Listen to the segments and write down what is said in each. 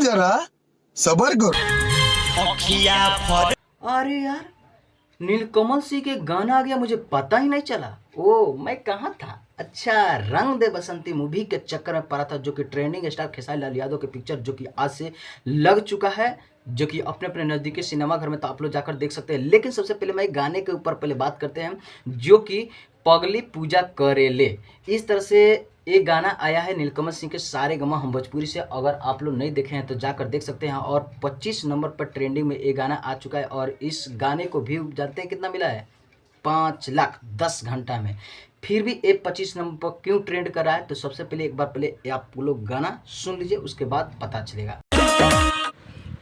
जरा सबर करो। अरे यार, नीलकमल सिंह के गाना आ गया, मुझे पता ही नहीं चला। ओ, मैं कहाँ था। अच्छा, रंग दे बसंती मूवी के चक्कर में पड़ा था, जो कि ट्रेंडिंग स्टार खेसारी लाल यादव के पिक्चर जो कि आज से लग चुका है, जो कि अपने अपने नज़दीकी सिनेमा घर में तो आप लोग जाकर देख सकते हैं। लेकिन सबसे पहले मैं गाने के ऊपर पहले बात करते हैं, जो कि पगली पूजा करेले, इस तरह से एक गाना आया है नीलकमल सिंह के सारे गमा हम भोजपुरी से। अगर आप लोग नहीं देखे हैं तो जाकर देख सकते हैं। और 25 नंबर पर ट्रेंडिंग में ये गाना आ चुका है। और इस गाने को व्यू जानते हैं कितना मिला है? 5 लाख 10 घंटा में। फिर भी ये 25 नंबर पर क्यों ट्रेंड कर रहा है, तो सबसे पहले एक बार पहले आप लोग गाना सुन लीजिए, उसके बाद पता चलेगा।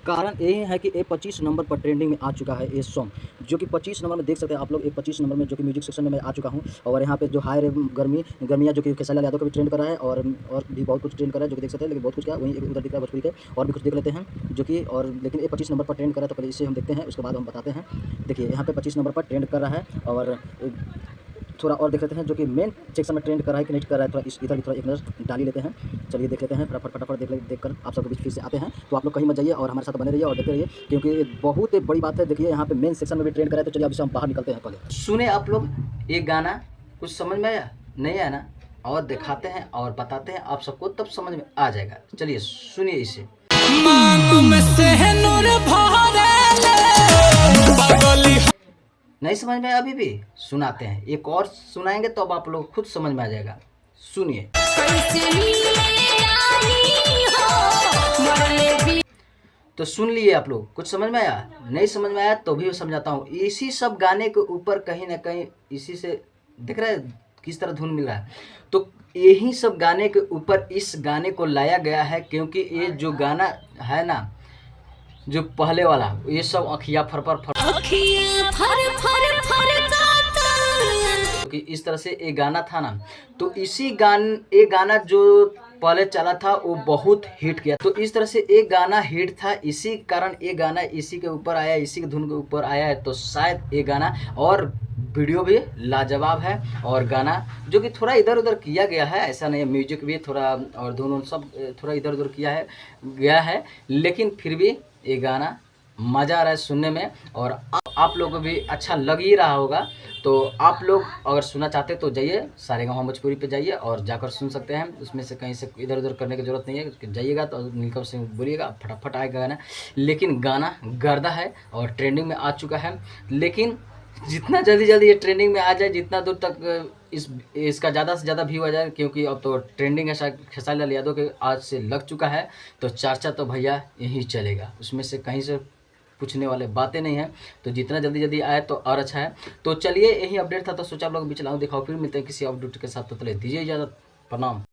कारण यही है कि ये 25 नंबर पर ट्रेंडिंग में आ चुका है ये सॉन्ग, जो कि 25 नंबर में देख सकते हैं आप लोग। एक 25 नंबर में जो कि म्यूजिक सेक्शन में मैं आ चुका हूँ। और यहाँ पे जो हाय रे गर्मियाँ जो कि खेसारी लाल यादव को भी ट्रेंड कर रहा है, और भी बहुत कुछ ट्रेंड कर रहा है, जो कि देख सकते हैं। लेकिन बहुत कुछ क्या वहीं उधर दिख रहा है भोजपुरी के, और भी कुछ देख लेते हैं जो कि। और लेकिन ये 25 नंबर पर ट्रेंड कर रहा है, तो पहले इसे हम देखते हैं, उसके बाद हम बताते हैं। देखिए यहाँ पे 25 नंबर पर ट्रेंड कर रहा है, और थोड़ा और देख लेते हैं जो कि मेन सेक्शन में ट्रेंड कर रहा है कि नहीं कर रहा है। थोड़ा इस इधर थोड़ा एक नज़र डाल ही लेते हैं। चलिए देख लेते हैं, फटाफट देख कर आप सबके बीच फिर से आते हैं। तो आप लोग कहीं मत जाइए और हमारे साथ बने रहिए और देखते रहिए, क्योंकि बहुत बड़ी बात है। देखिए यहाँ पे मेन सेक्शन में भी ट्रेंड कर रहा है। तो चलिए अभी से हम बाहर निकलते हैं। पहले सुने आप लोग ये गाना, कुछ समझ में आया? नहीं आया ना? और दिखाते हैं और बताते हैं आप सबको, तब समझ में आ जाएगा। चलिए सुनिए इसे। नहीं समझ में अभी भी? सुनाते हैं, एक और सुनाएंगे तो अब आप लोग खुद समझ में आ जाएगा। सुनिए। तो सुन लिए आप लोग, कुछ समझ में आया? नहीं समझ में आया तो भी समझाता हूँ। इसी सब गाने के ऊपर कहीं ना कहीं इसी से दिख रहा है किस तरह धुन मिल रहा है। तो यही सब गाने के ऊपर इस गाने को लाया गया है, क्योंकि ये जो गाना है ना, जो पहले वाला, ये सब अखिया फर कि इस तरह से ये गाना था ना, तो ये गाना जो पहले चला था वो बहुत हिट किया। तो इस तरह से एक गाना हिट था, इसी कारण ये गाना इसी के ऊपर आया, इसी के धुन के ऊपर आया है। तो शायद ये गाना, और वीडियो भी लाजवाब है, और गाना जो कि थोड़ा इधर उधर किया गया है, ऐसा नहीं है, म्यूजिक भी थोड़ा और धुन सब थोड़ा इधर उधर किया गया है, लेकिन फिर भी ये गाना मज़ा आ रहा है सुनने में, और आप लोगों को भी अच्छा लग ही रहा होगा। तो आप लोग अगर सुनना चाहते तो जाइए सारेगामा भोजपुरी पे जाइए और जाकर सुन सकते हैं। उसमें से कहीं से इधर उधर करने की ज़रूरत नहीं है, जाइएगा तो नीलकमल सिंह बोलिएगा, फटाफट आएगा गाना। लेकिन गाना गर्दा है और ट्रेंडिंग में आ चुका है। लेकिन जितना जल्दी ये ट्रेंडिंग में आ जाए, जितना दूर तक इसका ज़्यादा से ज़्यादा व्यू आ जाए, क्योंकि अब तो ट्रेंडिंग है खेसारी लाल यादव के आज से लग चुका है, तो चर्चा तो भैया यही चलेगा, उसमें से कहीं से पूछने वाले बातें नहीं है। तो जितना जल्दी आए तो और अच्छा है। तो चलिए यही अपडेट था, तो सोचा आप लोग भी चलाऊँ दिखाओ। फिर मिलते हैं किसी अपडेट के साथ, तो चलिए दीजिए इजाज़त, प्रणाम।